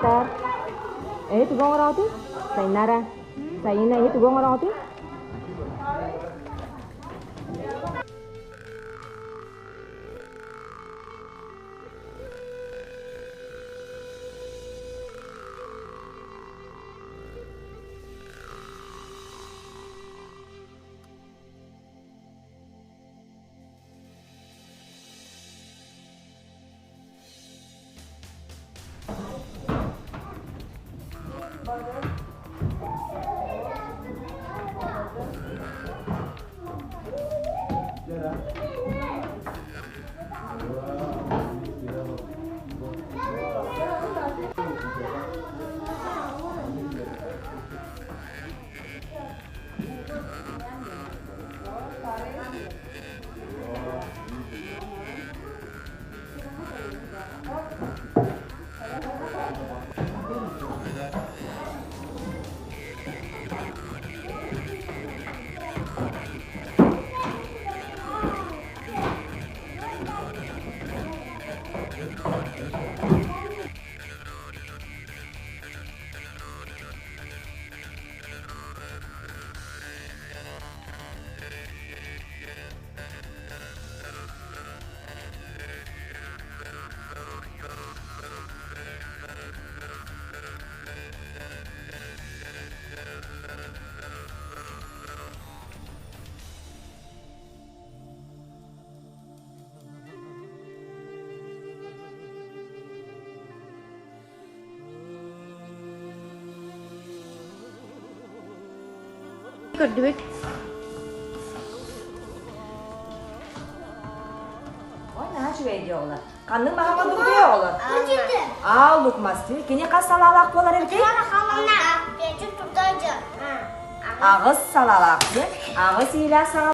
Tar. Itu gong roti? Saya nara. Saya ini itu gong roti? कर दो एक Oğlan, kanın bahaman duruyor oğlan. Al lukması, kine kas salalak bolar erkek? Ağız salalak, ağız ilah sana